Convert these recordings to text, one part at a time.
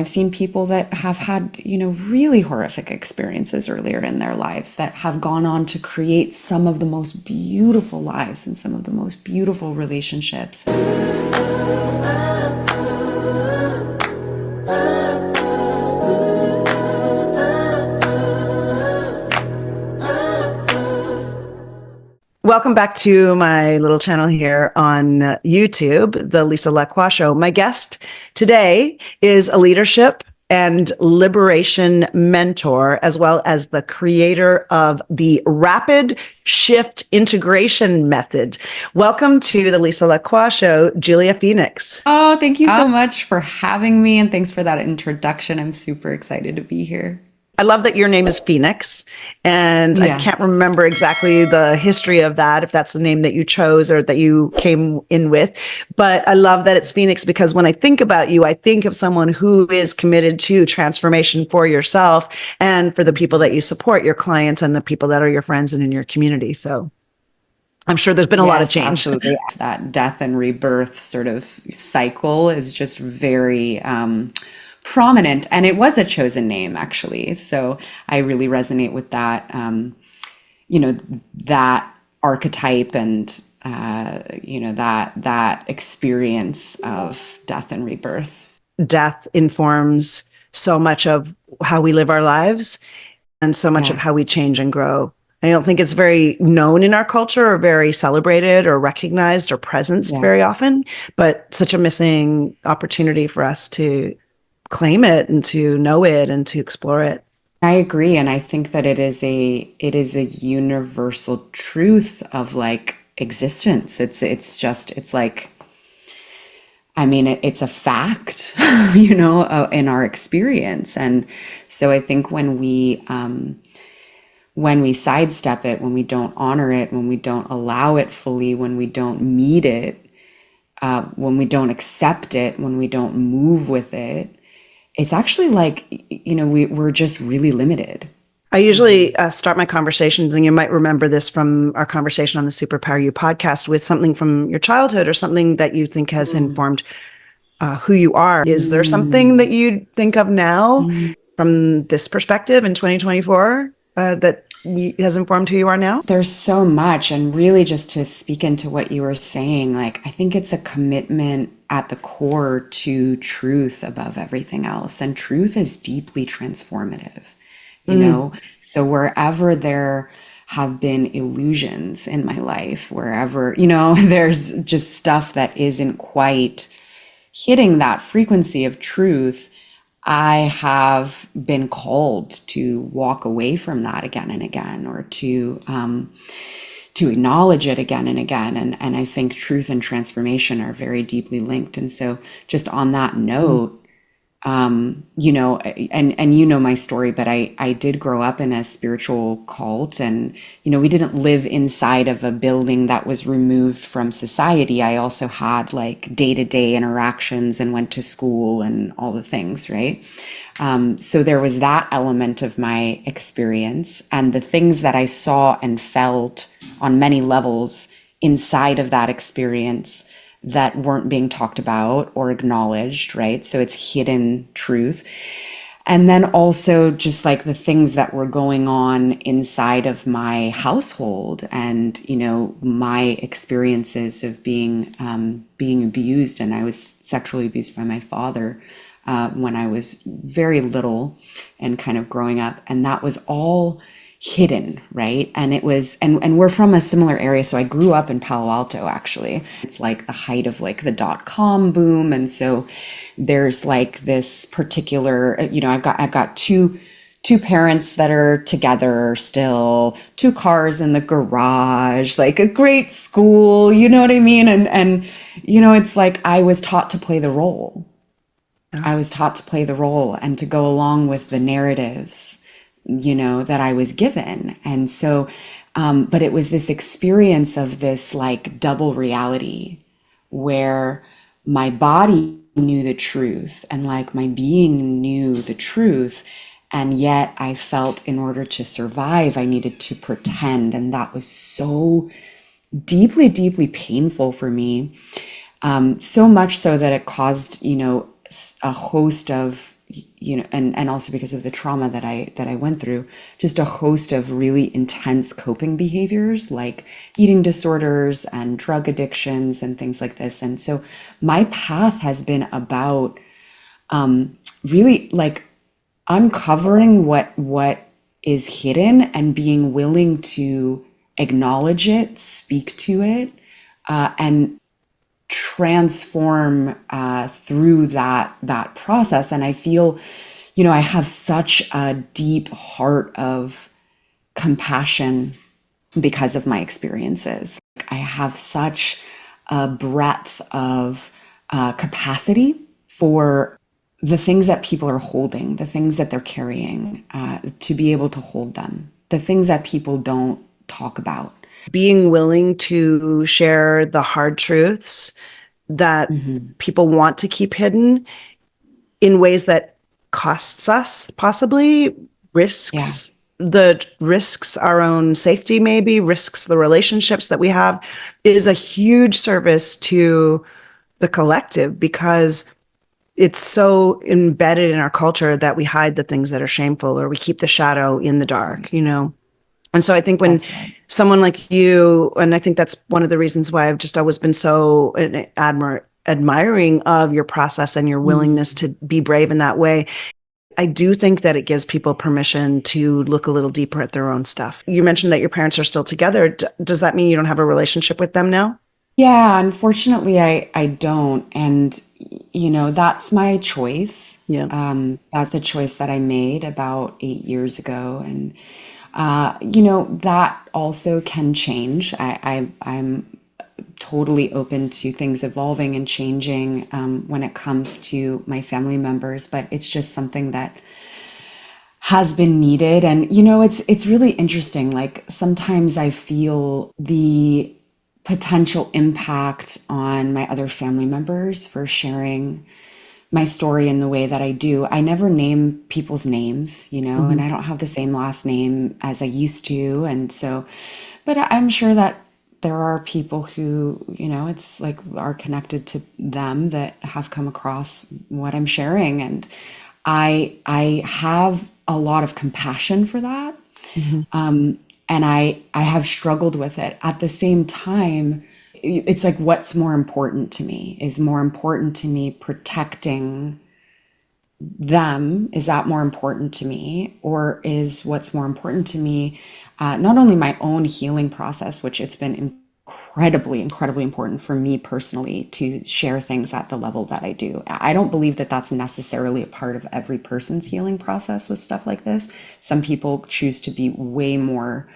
I've seen people that have had, really horrific experiences earlier in their lives that have gone on to create some of the most beautiful lives and some of the most beautiful relationships. Welcome back to my little channel here on YouTube, the LaCroix Show. My guest today is a leadership and liberation mentor, as well as the creator of the Rapid Shift Integration Method. Welcome to the LaCroix Show, Julia Phoenix. Oh, thank you so much for having me, and thanks for that introduction. I'm super excited to be here. I love that your name is Phoenix, and I Yeah. can't remember exactly the history of that, if that's the name that you chose or that you came in with. But I love that it's Phoenix because when I think about you, I think of someone who is committed to transformation for yourself and for the people that you support, your clients and the people that are your friends and in your community. So I'm sure there's been a lot of Yes, change. absolutely. That death and rebirth sort of cycle is just very prominent, and it was a chosen name actually. So I really resonate with that, that archetype and that experience of death and rebirth. Death informs so much of how we live our lives and so much of Yeah. how we change and grow. I don't think it's very known in our culture or very celebrated or recognized or presenced very Yes. often, but such a missing opportunity for us to claim it and to know it and to explore it. I agree, and I think that it is a universal truth of like existence. It's like, I mean, it's a fact, in our experience. And so I think when we sidestep it, when we don't honor it, when we don't allow it fully, when we don't meet it, when we don't accept it, when we don't move with it, it's actually like, we're just really limited. I usually start my conversations, and you might remember this from our conversation on the Superpower You podcast, with something from your childhood or something that you think has informed who you are. Is there something that you think of now from this perspective in 2024 that has informed who you are now? There's so much, and really just to speak into what you were saying, like I think it's a commitment at the core to truth above everything else. And truth is deeply transformative, you know? So wherever there have been illusions in my life, wherever, there's just stuff that isn't quite hitting that frequency of truth, I have been called to walk away from that again and again, or to acknowledge it again and again. And I think truth and transformation are very deeply linked. And so just on that note, and my story, but I did grow up in a spiritual cult, and we didn't live inside of a building that was removed from society. I also had like day-to-day interactions and went to school and all the things, right? So there was that element of my experience, and the things that I saw and felt on many levels inside of that experience that weren't being talked about or acknowledged, right? So it's hidden truth. And then also just like the things that were going on inside of my household, and my experiences of being abused. And I was sexually abused by my father when I was very little and kind of growing up, and that was all hidden, right? And it was, and we're from a similar area. So I grew up in Palo Alto, actually. It's like the height of like the dot-com boom. And so there's like this particular, I've got two parents that are together still, two cars in the garage, like a great school, you know what I mean? And it's like I was taught to play the role. I was taught to play the role and to go along with the narratives, that I was given. And so, but it was this experience of this like double reality where my body knew the truth and like my being knew the truth. And yet I felt in order to survive, I needed to pretend. And that was so deeply, deeply painful for me. So much so that it caused, a host of and also because of the trauma that I went through, just a host of really intense coping behaviors like eating disorders and drug addictions and things like this. And so my path has been about really like uncovering what is hidden and being willing to acknowledge it, speak to it, and transform through that process. And I feel, I have such a deep heart of compassion because of my experiences. I have such a breadth of capacity for the things that people are holding, the things that they're carrying, to be able to hold them, the things that people don't talk about. Being willing to share the hard truths that Hmm. people want to keep hidden in ways that costs us, possibly Yeah, risks our own safety, maybe risks the relationships that we have, is a huge service to the collective, because it's so embedded in our culture that we hide the things that are shameful, or we keep the shadow in the dark, And so I think when that's right. someone like you, and I think that's one of the reasons why I've just always been so admiring of your process and your willingness Mm. to be brave in that way. I do think that it gives people permission to look a little deeper at their own stuff. You mentioned that your parents are still together. Does that mean you don't have a relationship with them now? Yeah, unfortunately, I don't. And, that's my choice. Yeah. That's a choice that I made about 8 years ago. And, that also can change. I'm totally open to things evolving and changing when it comes to my family members, but it's just something that has been needed. And it's really interesting. Like sometimes I feel the potential impact on my other family members for sharing my story in the way that I do. I never name people's names, and Hmm. I don't have the same last name as I used to. And so, but I'm sure that there are people who, it's like are connected to them that have come across what I'm sharing. And I have a lot of compassion for that. Hmm. And I have struggled with it. At the same time, it's like what's more important to me? Is more important to me protecting them? Is that more important to me? Or is what's more important to me not only my own healing process, which it's been incredibly, incredibly important for me personally to share things at the level that I do. I don't believe that that's necessarily a part of every person's healing process with stuff like this. Some people choose to be way more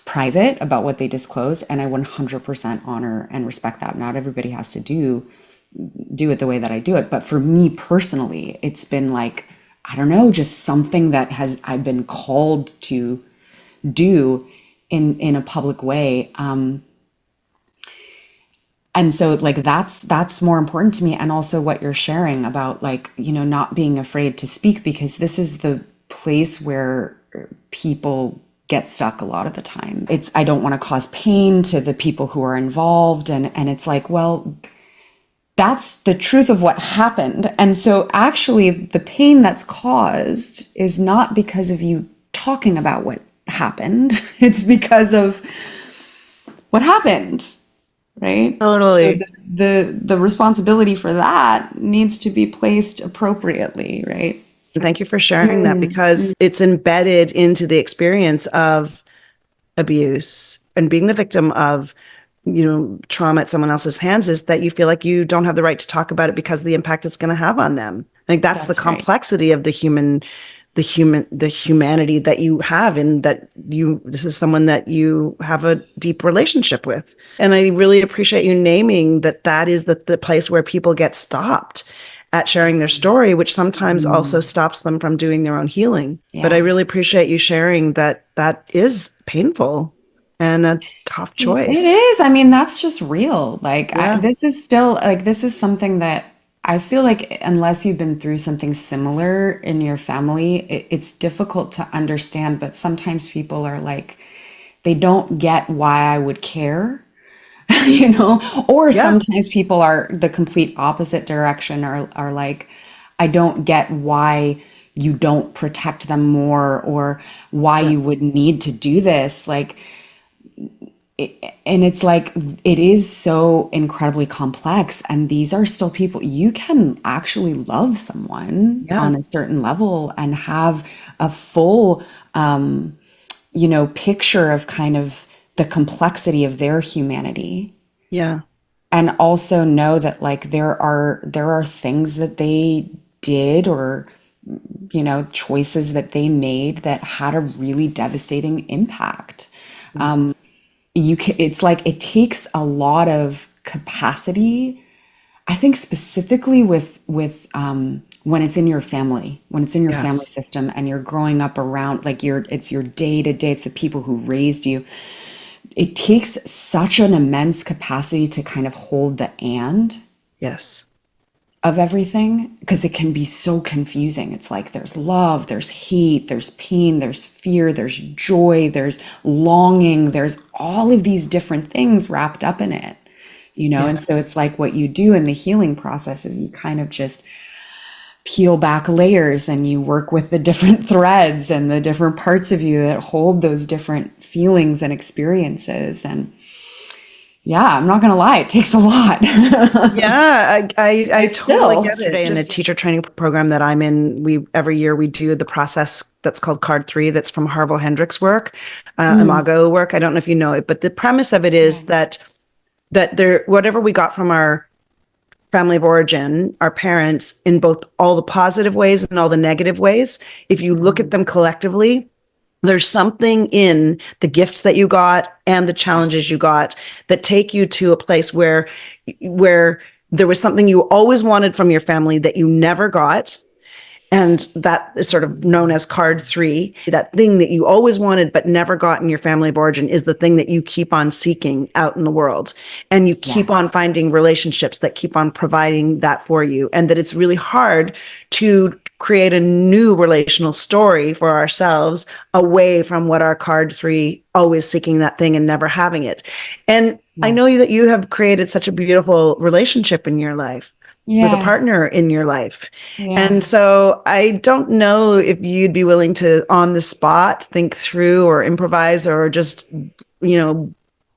private about what they disclose, and I 100% honor and respect that. Not everybody has to do it the way that I do it. But for me personally, it's been like, I don't know, just something that has I've been called to do in a public way. And so like that's more important to me. And also what you're sharing about like, not being afraid to speak, because this is the place where people get stuck a lot of the time. It's I don't want to cause pain to the people who are involved, and it's like, well, that's the truth of what happened. And so actually the pain that's caused is not because of you talking about what happened. It's because of what happened, right? So Totally. the responsibility for that needs to be placed appropriately, right? Thank you for sharing that, Mm, because mm, it's embedded into the experience of abuse and being the victim of, trauma at someone else's hands, is that you feel like you don't have the right to talk about it because of the impact it's going to have on them. Like that's the that's right. complexity of the humanity that you have, in that this is someone that you have a deep relationship with. And I really appreciate you naming that is the place where people get stopped at sharing their story, which sometimes also Mm, stops them from doing their own healing. But I yeah. really appreciate you sharing that is painful and a tough It choice. is. I mean, that's just real. Like, Yeah. this is still like this is something that I feel like unless you've been through something similar in your family, it's difficult to understand. But sometimes people are like, they don't get why I would care, Or Yeah. sometimes people are the complete opposite direction, are like, I don't get why you don't protect them more, or why Yeah. you would need to do this. Like, and it's like, it is so incredibly complex. And these are still people. You can actually love someone Yeah. on a certain level and have a full, picture of kind of the complexity of their humanity, Yeah. and also know that like there are things that they did, or choices that they made that had a really devastating impact. It's like it takes a lot of capacity, I think, specifically with when it's in your family, when it's in your family Yes. system, and you're growing up around, like, it's your day to day, it's the people who raised you. It takes such an immense capacity to kind of hold the and Yes. of everything, because it can be so confusing. It's like there's love, there's hate, there's pain, there's fear, there's joy, there's longing, there's all of these different things wrapped up in it, Yeah. and so it's like what you do in the healing process is you kind of just peel back layers, and you work with the different threads and the different parts of you that hold those different feelings and experiences. And yeah, I'm not gonna lie, it takes a lot. Yeah, I I totally still get it. In the teacher training program that I'm in, we every year we do the process that's called Card 3, that's from Harville Hendrix work, Imago work. I don't know if you know it, but the premise of it is that there, whatever we got from our family of origin, our parents, in both all the positive ways and all the negative ways, if you look at them collectively, there's something in the gifts that you got and the challenges you got that take you to a place where there was something you always wanted from your family that you never got, and that is sort of known as card 3. That thing that you always wanted but never got in your family of origin is the thing that you keep on seeking out in the world. And you keep on yes. finding relationships that keep on providing that for you. And that it's really hard to create a new relational story for ourselves away from what our card 3, always seeking that thing and never having it. And I know Yes. that you have created such a beautiful relationship in your life with a Yeah. partner in your life. Yeah. And so I don't know if you'd be willing to, on the spot, think through or improvise or just,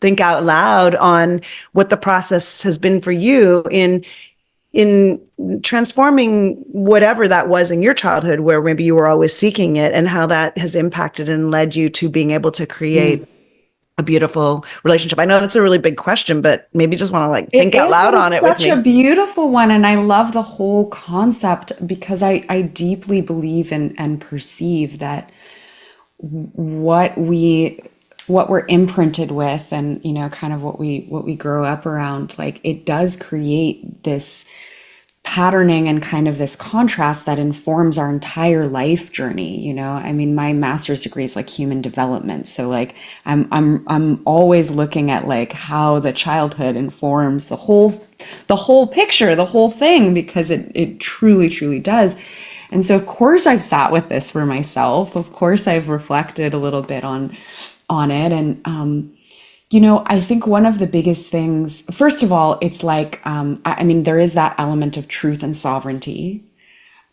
think out loud on what the process has been for you in transforming whatever that was in your childhood, where maybe you were always seeking it, and how that has impacted and led you to being able to create a beautiful relationship. I know that's a really big question, but maybe just want to like It think out is, loud but on it's it with such a me. beautiful one. And I love the whole concept, because I deeply believe and perceive that what we what we're imprinted with, and kind of what we grow up around, like, it does create this patterning and kind of this contrast that informs our entire life journey. I mean, my master's degree is like human development, so like I'm always looking at like how the childhood informs the whole picture, the whole thing, because it truly does. And so of course I've sat with this for myself, of course I've reflected a little bit on it. And I think one of the biggest things, first of all, it's like, I mean, there is that element of truth and sovereignty.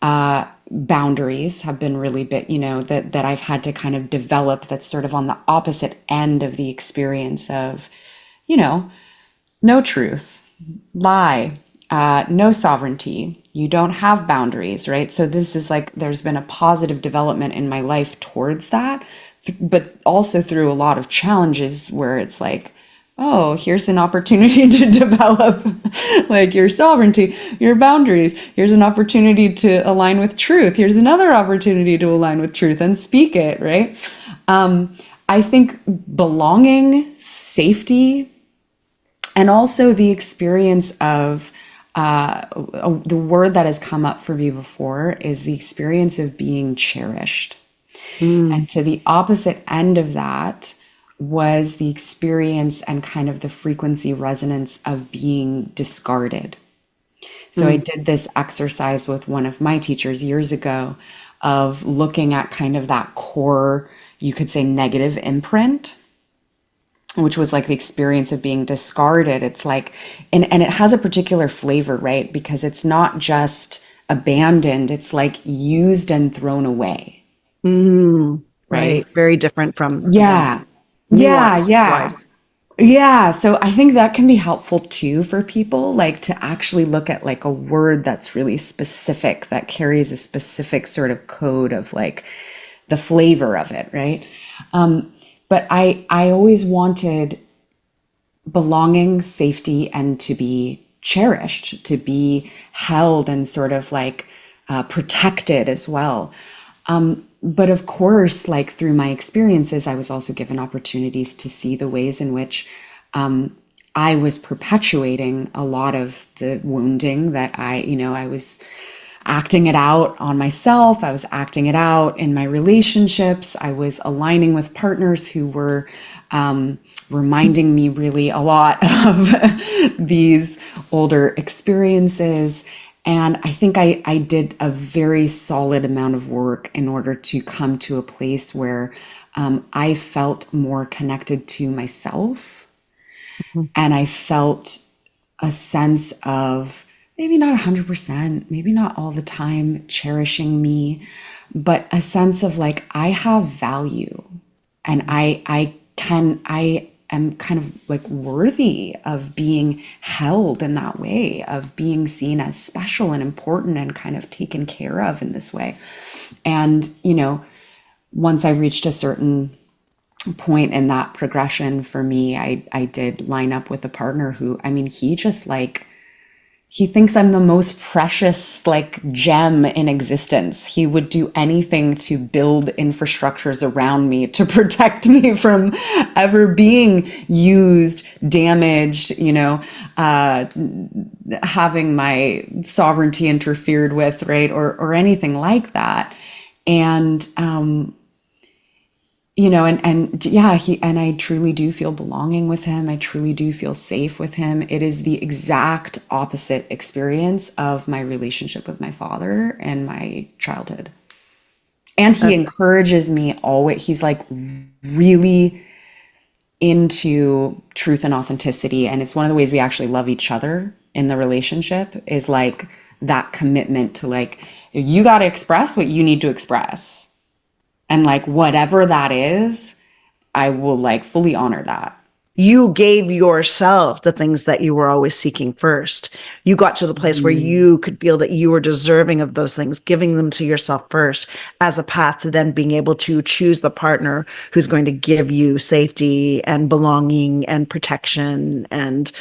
Boundaries have been really big, that I've had to kind of develop, that's sort of on the opposite end of the experience of, you know, no truth, lie, no sovereignty. You don't have boundaries, right? So this is like, there's been a positive development in my life towards that, but also through a lot of challenges where it's like, oh, here's an opportunity to develop like your sovereignty, your boundaries. Here's an opportunity to align with truth. Here's another opportunity to align with truth and speak it, right? I think belonging, safety, and also the experience of the word that has come up for me before is the experience of being cherished. Mm, And to the opposite end of that was the experience and kind of the frequency resonance of being discarded. So I mm, did this exercise with one of my teachers years ago of looking at kind of that core, you could say, negative imprint, which was like the experience of being discarded. It's like, and it has a particular flavor, right? Because it's not just abandoned. It's like used and thrown away, Mm, right? right. Very different from, again, Yeah. Yeah, nuance yeah. wise. Yeah, so I think that can be helpful too for people, like to actually look at like a word that's really specific, that carries a specific sort of code of like the flavor of it, right? But I always wanted belonging, safety, and to be cherished, to be held and sort of like protected as well. But of course, like through my experiences, I was also given opportunities to see the ways in which I was perpetuating a lot of the wounding that I was acting it out on myself. I was acting it out in my relationships. I was aligning with partners who were reminding me really a lot of these older experiences. And I think I did a very solid amount of work in order to come to a place where I felt more connected to myself, Mhm. and I felt a sense of maybe not 100%, maybe not all the time cherishing me, but a sense of like I have value, and I am kind of like worthy of being held in that way, of being seen as special and important and kind of taken care of in this way. And once I reached a certain point in that progression for me, I did line up with a partner who, I mean, he just like he thinks I'm the most precious like gem in existence. He would do anything to build infrastructures around me to protect me from ever being used, damaged, having my sovereignty interfered with, right? Or anything like that. And and yeah, I truly do feel belonging with him. I truly do feel safe with him. It is the exact opposite experience of my relationship with my father and my childhood. And he That's encourages me always. He's like really into truth and authenticity. And it's one of the ways we actually love each other in the relationship is like that commitment to like, you got to express what you need to express. And like, whatever that is, I will like fully honor that. you gave yourself the things that you were always seeking first. You got to the place where you could feel that you were deserving of those things, giving them to yourself first as a path to then being able to choose the partner who's going to give you safety and belonging and protection and,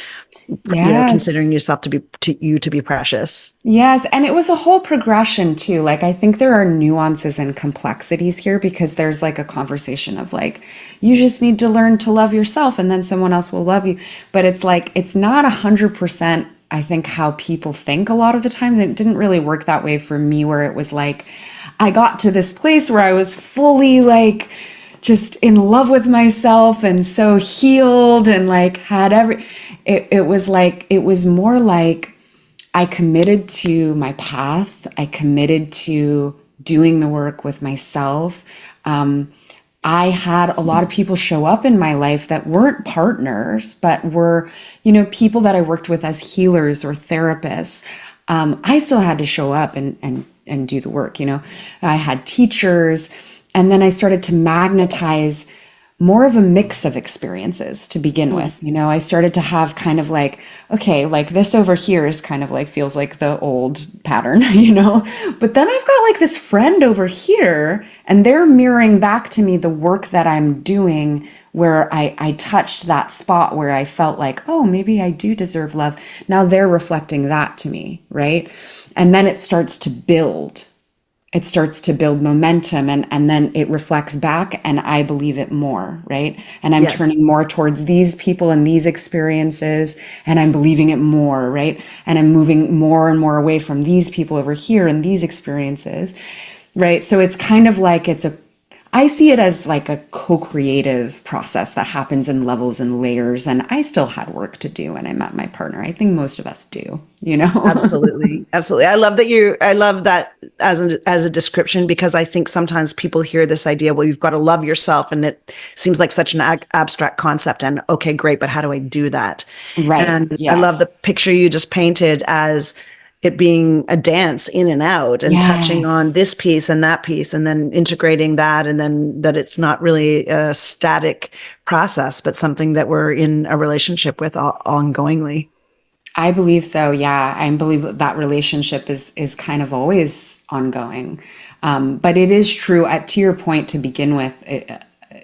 considering Yes. yourself to be precious. Yes. And it was a whole progression too. Like, I think there are nuances and complexities here because there's like a conversation of like, you just need to learn to love yourself and then someone else will love you. But it's like, it's not 100%, I think, how people think a lot of the times. It didn't really work that way for me, where it was like, I got to this place where I was fully like, just in love with myself and so healed and like had it was like it was more like I committed to my path. I committed to doing the work with myself. I had a lot of people show up in my life that weren't partners, but were, people that I worked with as healers or therapists. I still had to show up and do the work. I had teachers, and then I started to magnetize more of a mix of experiences to begin with. I started to have kind of like, okay, like this over here is kind of like feels like the old pattern, but then I've got like this friend over here and they're mirroring back to me the work that I'm doing where I touched that spot where I felt like, oh, maybe I do deserve love. Now they're reflecting that to me, right? And then it starts to build. It starts to build momentum, and then it reflects back and I believe it more, right? And I'm Yes. turning more towards these people and these experiences and I'm believing it more, right? And I'm moving more and more away from these people over here and these experiences, right? So it's kind of like I see it as like a co-creative process that happens in levels and layers. And I still had work to do when I met my partner. I think most of us do. Absolutely. Absolutely. I love that as a description, because I think sometimes people hear this idea, well, you've got to love yourself. And it seems like such an abstract concept, and okay, great, but how do I do that? Right. And I love the Yes. picture you just painted as it being a dance in and out and touching on Yes. this piece and that piece and then integrating that, and then that it's not really a static process, but something that we're in a relationship with ongoingly. I believe so. Yeah, I believe that that relationship is kind of always ongoing. But it is true. To your point, to begin with,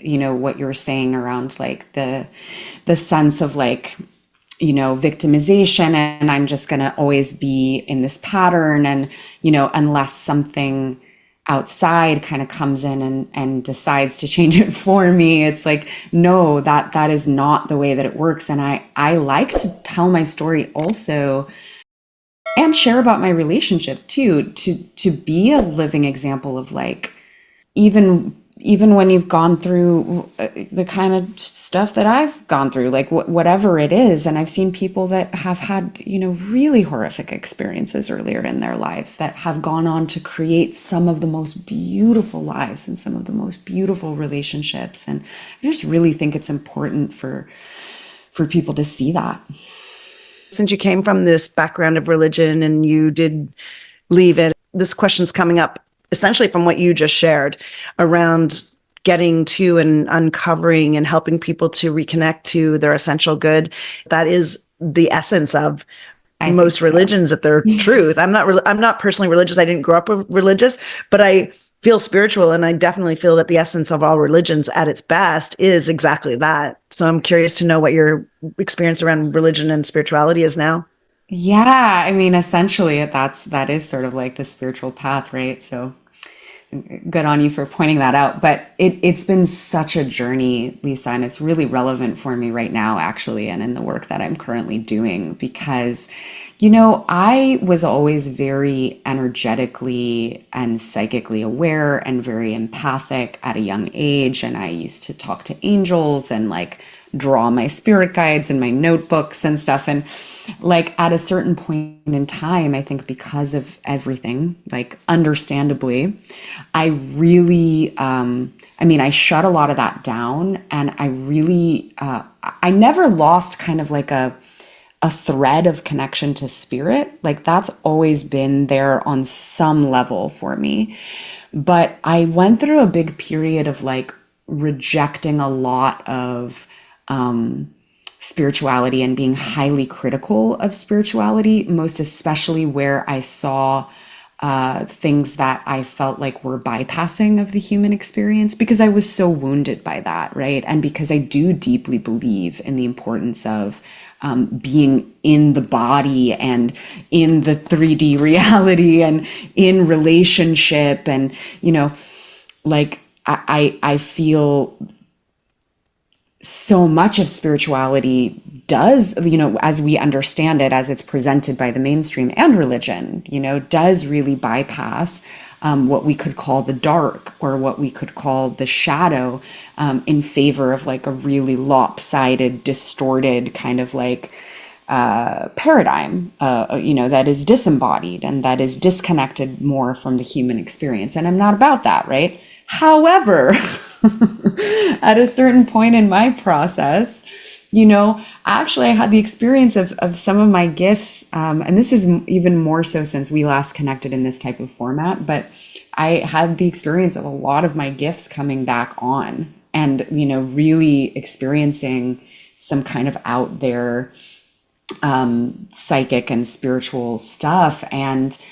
what you were saying around like the sense of like victimization, and I'm just going to always be in this pattern, and unless something outside kind of comes in and decides to change it for me, it's like, no, that is not the way that it works. And I like to tell my story also and share about my relationship too, to be a living example of like, even when you've gone through the kind of stuff that I've gone through, like whatever it is. And I've seen people that have had, really horrific experiences earlier in their lives that have gone on to create some of the most beautiful lives and some of the most beautiful relationships. And I just really think it's important for people to see that. Since you came from this background of religion and you did leave it, this question's coming up essentially from what you just shared around getting to and uncovering and helping people to reconnect to their essential good. That is the essence of I think most so. religions, if they're truth. I'm not personally religious. I didn't grow up religious, but I feel spiritual, and I definitely feel that the essence of all religions at its best is exactly that. So I'm curious to know what your experience around religion and spirituality is now. Yeah, I mean, essentially, that is sort of like the spiritual path, right? So good on you for pointing that out. But it's been such a journey, Lisa, and it's really relevant for me right now, actually, and in the work that I'm currently doing, because, I was always very energetically and psychically aware and very empathic at a young age. And I used to talk to angels and like draw my spirit guides in my notebooks and stuff. And like at a certain point in time, I think because of everything, like understandably, I really, I mean, I shut a lot of that down, and I really, I never lost kind of like a thread of connection to spirit. Like that's always been there on some level for me. But I went through a big period of like rejecting a lot of spirituality and being highly critical of spirituality, most especially where I saw things that I felt like were bypassing of the human experience, because I was so wounded by that, right? And because I do deeply believe in the importance of being in the body and in the 3D reality and in relationship. And, like I feel so much of spirituality does, as we understand it, as it's presented by the mainstream and religion, does really bypass what we could call the dark, or what we could call the shadow, in favor of like a really lopsided, distorted kind of like paradigm, that is disembodied and that is disconnected more from the human experience. And I'm not about that, right? However, at a certain point in my process, actually I had the experience of some of my gifts, and this is even more so since we last connected in this type of format, but I had the experience of a lot of my gifts coming back on, and, really experiencing some kind of out there psychic and spiritual stuff, and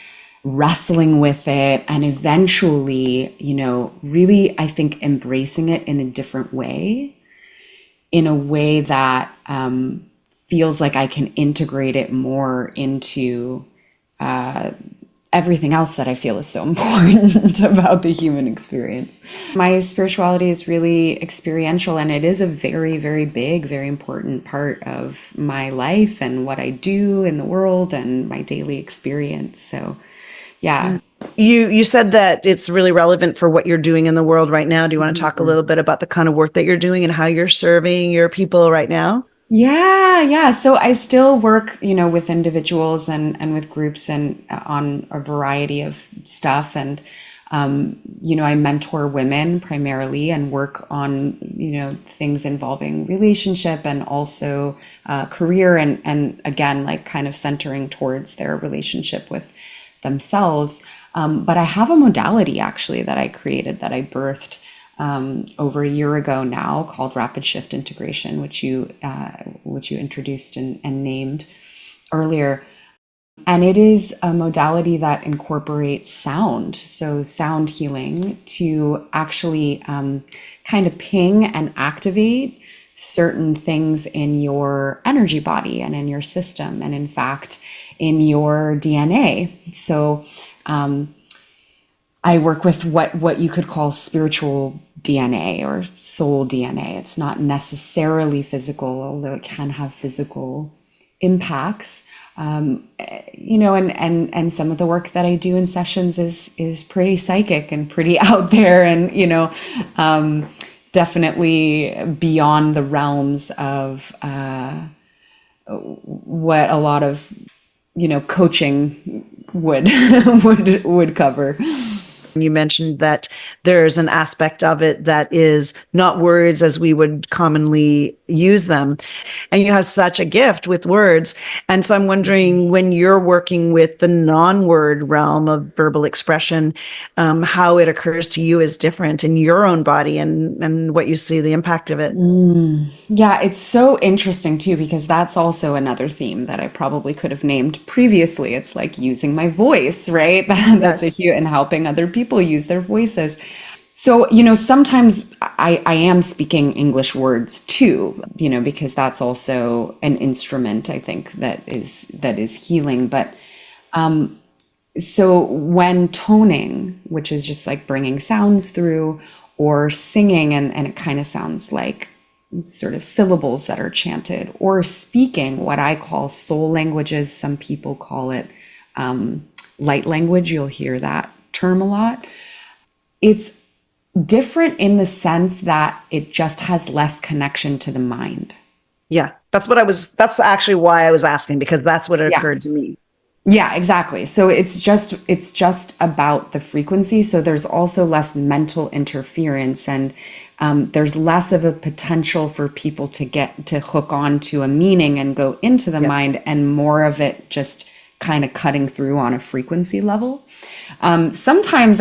wrestling with it, and eventually, really, I think, embracing it in a different way, in a way that feels like I can integrate it more into everything else that I feel is so important about the human experience. My spirituality is really experiential, and it is a very, very big, very important part of my life and what I do in the world and my daily experience. So, yeah. Yeah. You said that it's really relevant for what you're doing in the world right now. Do you want to talk a little bit about the kind of work that you're doing and how you're serving your people right now? Yeah, yeah. So I still work, with individuals and with groups and on a variety of stuff. And I mentor women primarily and work on, things involving relationship and also career and again, like kind of centering towards their relationship with themselves. But I have a modality actually that I created that I birthed over a year ago now called rapid shift integration, which you introduced and named earlier. And it is a modality that incorporates sound, so sound healing, to actually kind of ping and activate certain things in your energy body and in your system, and in fact, in your DNA. So I work with what you could call spiritual DNA or soul DNA. It's not necessarily physical, although it can have physical impacts. And some of the work that I do in sessions is pretty psychic and pretty out there, and definitely beyond the realms of what a lot of coaching would would cover. You mentioned that there's an aspect of it that is not words as we would commonly use them. And you have such a gift with words. And so I'm wondering, when you're working with the non-word realm of verbal expression, how it occurs to you is different in your own body, and what you see the impact of it. Yeah, it's so interesting too, because that's also another theme that I probably could have named previously. It's like using my voice, right? That's a Yes. huge, and helping other people use their voices. So, sometimes I am speaking English words too, because that's also an instrument, I think, that is healing. But so when toning, which is just like bringing sounds through, or singing, and it kind of sounds like sort of syllables that are chanted, or speaking what I call soul languages. Some people call it light language. You'll hear that term a lot. It's different in the sense that it just has less connection to the mind. Yeah. That's actually why I was asking, because that's what Yeah. occurred to me. Yeah, exactly. So it's just about the frequency. So there's also less mental interference, and there's less of a potential for people to get to hook on to a meaning and go into the Yeah. mind, and more of it just kind of cutting through on a frequency level. Sometimes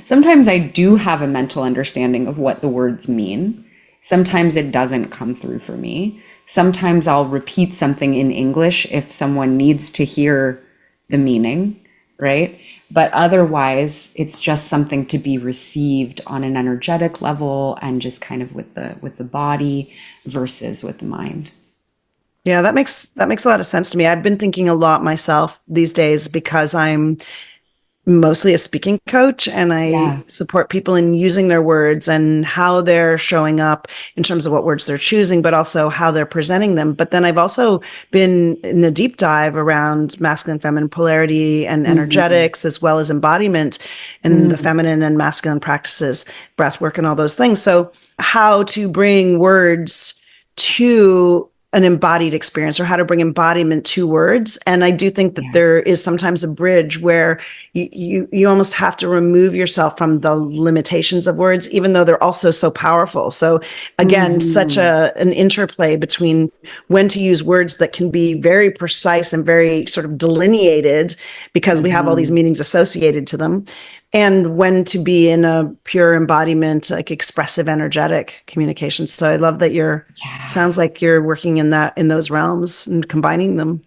sometimes I do have a mental understanding of what the words mean. Sometimes it doesn't come through for me. Sometimes I'll repeat something in English if someone needs to hear the meaning, right? But otherwise, it's just something to be received on an energetic level, and just kind of with the body versus with the mind. Yeah, that makes a lot of sense to me. I've been thinking a lot myself these days, because I'm mostly a speaking coach, and I Yeah. support people in using their words and how they're showing up in terms of what words they're choosing, but also how they're presenting them. But then I've also been in a deep dive around masculine feminine polarity and Hmm. energetics, as well as embodiment and the feminine and masculine practices, breath work, and all those things. So how to bring words to an embodied experience, or how to bring embodiment to words. And I do think that there Yes. is sometimes a bridge where you almost have to remove yourself from the limitations of words, even though they're also so powerful. So again, such Hmm. an interplay between when to use words that can be very precise and very sort of delineated, because we have all these Hmm. meanings associated to them, and when to be in a pure embodiment, like expressive, energetic communication. So I love that Yeah. sounds like you're working in those realms and combining them.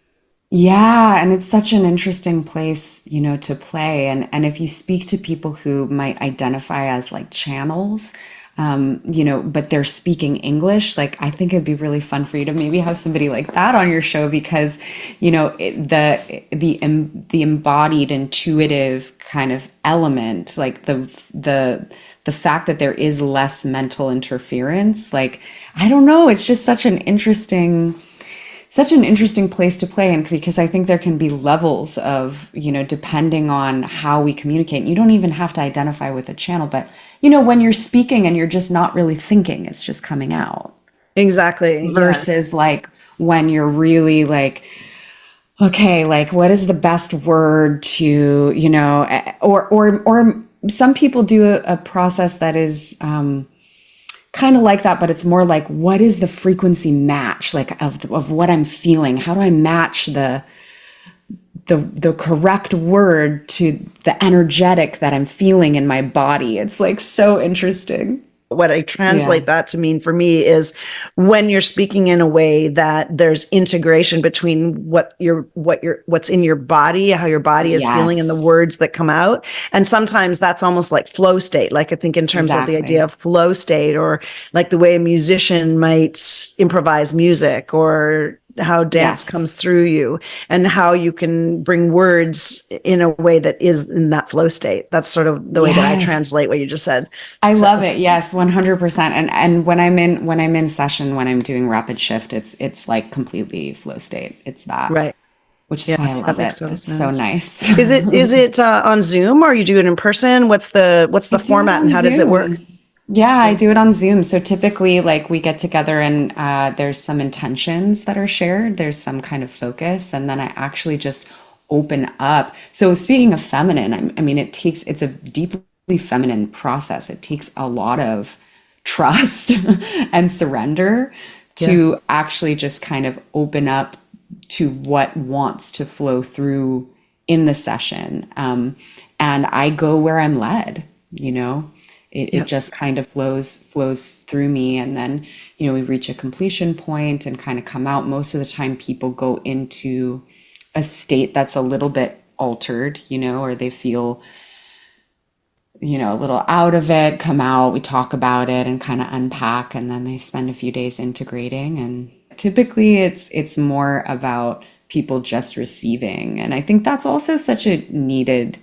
Yeah, and it's such an interesting place, to play. And if you speak to people who might identify as like channels, but they're speaking English, like I think it'd be really fun for you to maybe have somebody like that on your show, because, the embodied intuitive kind of element, like the fact that there is less mental interference, like I don't know, it's just such an interesting place to play in, because I think there can be levels of, depending on how we communicate. You don't even have to identify with a channel, but, when you're speaking and you're just not really thinking, it's just coming out. Exactly. Yeah. Versus like when you're really like okay, like what is the best word to, or some people do a process that is kind of like that, but it's more like what is the frequency match like of what I'm feeling? How do I match the correct word to the energetic that I'm feeling in my body? It's like so interesting. What I Yeah. translate that to mean for me is when you're speaking in a way that there's integration between what's in your body, how your body is feeling, and the Yes, words that come out. And sometimes that's almost like flow state. Like I think in terms of the idea exactly. of flow state, or like the way a musician might improvise music, or how dance comes Yes. through you, and how you can bring words in a way that is in that flow state. That's sort of the way that I Yes. translate what you just said. I So, love it. Yes, 100%. And when I'm in session, when I'm doing rapid shift, it's like completely flow state. It's that, right. which is Yeah, why I that love makes it. total It's so sense. nice. Is it on Zoom, or you do it in person? What's I the do it format, and on how does it work? Zoom. Yeah, I Yeah. do it on Zoom. So typically, like we get together and there's some intentions that are shared. There's some kind of focus, and then I actually just open up. So speaking of feminine, I mean, it's a deeply feminine process. It takes a lot of trust and surrender Yes. to actually just kind of open up to what wants to flow through in the session. And I go where I'm led, you know. It Yeah. just kind of flows through me, and then we reach a completion point and kind of come out. Most of the time people go into a state that's a little bit altered, or they feel a little out of it, come out, we talk about it and kind of unpack, and then they spend a few days integrating. And typically it's more about people just receiving. And I think that's also such a needed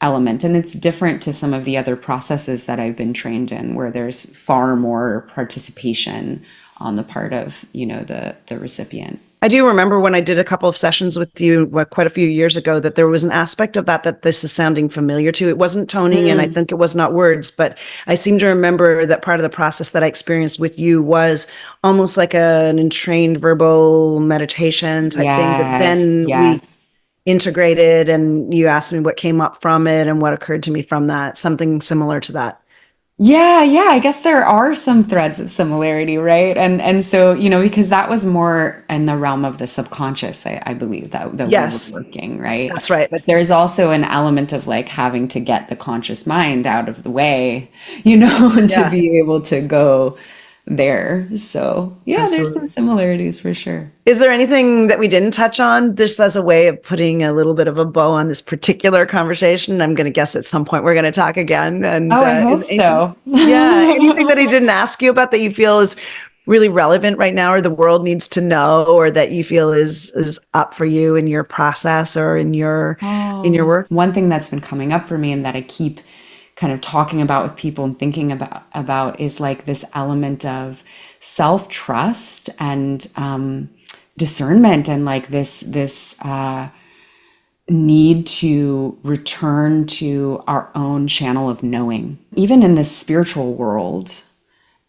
element. And it's different to some of the other processes that I've been trained in, where there's far more participation on the part of, the recipient. I do remember when I did a couple of sessions with you quite a few years ago that there was an aspect of that this is sounding familiar to. It wasn't toning, and I Mm, think it was not words, but I seem to remember that part of the process that I experienced with you was almost like an entrained verbal meditation type thing that yes, then we yes. integrated, and you asked me what came up from it and what occurred to me from that, something similar to that. Yeah, yeah, I guess there are some threads of similarity, right? And so, because that was more in the realm of the subconscious, I believe that we were Yes, working, right? that's right. But there's also an element of like having to get the conscious mind out of the way, and to Yeah, be able to go there. So, yeah, there's some absolutely. similarities for sure. Is there anything that we didn't touch on, just as a way of putting a little bit of a bow on this particular conversation? I'm going to guess at some point we're going to talk again. And Oh, I is hope anything, so. yeah, anything that I didn't ask you about that you feel is really relevant right now, or the world needs to know, or that you feel is up for you in your process or in your Oh, work? one thing that's been coming up for me and that I keep kind of talking about with people and thinking about is like this element of self-trust and discernment, and like this need to return to our own channel of knowing, even in the spiritual world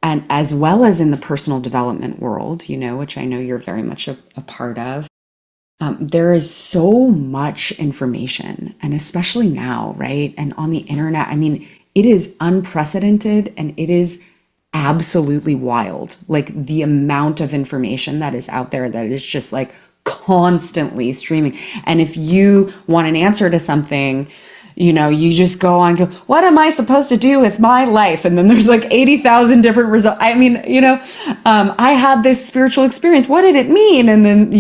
and as well as in the personal development world, which I know you're very much a part of. There is so much information, and especially now, right? And on the internet, I mean, it is unprecedented and it is absolutely wild. Like the amount of information that is out there that is just like constantly streaming. And if you want an answer to something, you just go on, go, what am I supposed to do with my life? And then there's like 80,000 different results. I mean, I had this spiritual experience. What did it mean? And then,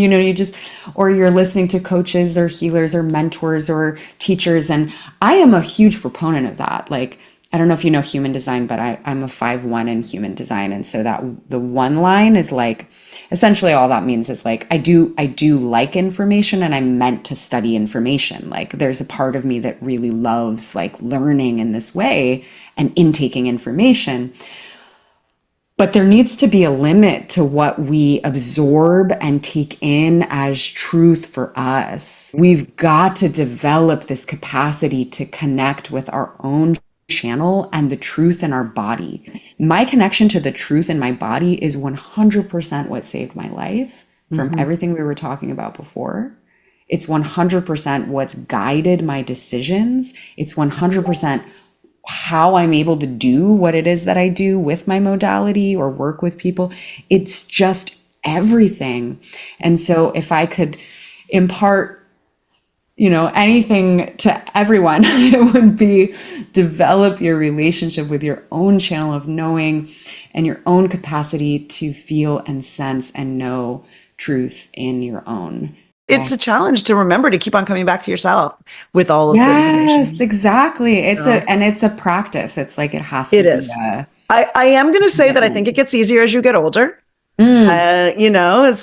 or you're listening to coaches or healers or mentors or teachers. And I am a huge proponent of that. Like, I don't know if you know human design, but I'm a 5-1 in human design. And so that the one line is like, essentially all that means is like, I do like information and I'm meant to study information. Like there's a part of me that really loves like learning in this way and intaking information. But there needs to be a limit to what we absorb and take in as truth for us. We've got to develop this capacity to connect with our own channel and the truth in our body. My connection to the truth in my body is 100% what saved my life from Hmm. everything we were talking about before. It's 100% what's guided my decisions. It's 100% how I'm able to do what it is that I do with my modality or work with people. It's just everything. And so if I could impart, anything to everyone, it would be develop your relationship with your own channel of knowing and your own capacity to feel and sense and know truth in your own. It's a challenge to remember to keep on coming back to yourself with all of the Yes, information. exactly. It's So a practice. It's like it has to it be is. a I am going to say that I think commitment. it gets easier as you get older. Mm,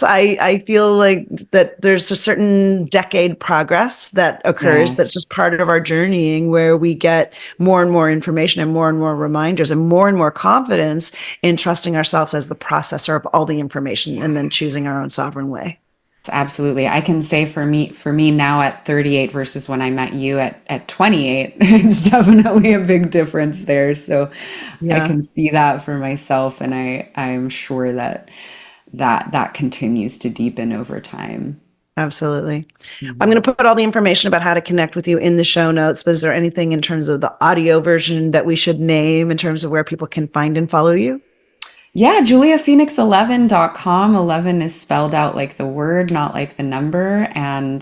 I feel like that there's a certain decade progress that occurs that's yes. just part of our journeying where we get more and more information and more reminders and more confidence in trusting ourselves as the processor of all the information and then choosing our own sovereign way. Absolutely. I can say for me now at 38 versus when I met you at 28, it's definitely a big difference there. So I Yeah, can see that for myself, and I'm sure that continues to deepen over time. absolutely. I'm Mhm. going to put all the information about how to connect with you in the show notes, but is there anything in terms of the audio version that we should name in terms of where people can find and follow you? Yeah, juliaphoenix11.com. 11 is spelled out like the word, not like the number, and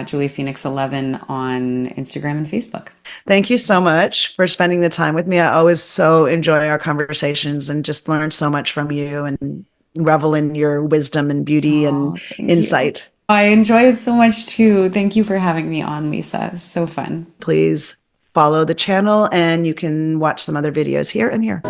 Julia Phoenix 11 on Instagram and Facebook. Thank you so much for spending the time with me. I always so enjoy our conversations and just learn so much from you and revel in your wisdom and beauty and Oh, thank you. insight. I enjoy it so much too. Thank you for having me on, Lisa. It's so fun. Please follow the channel and you can watch some other videos here and here.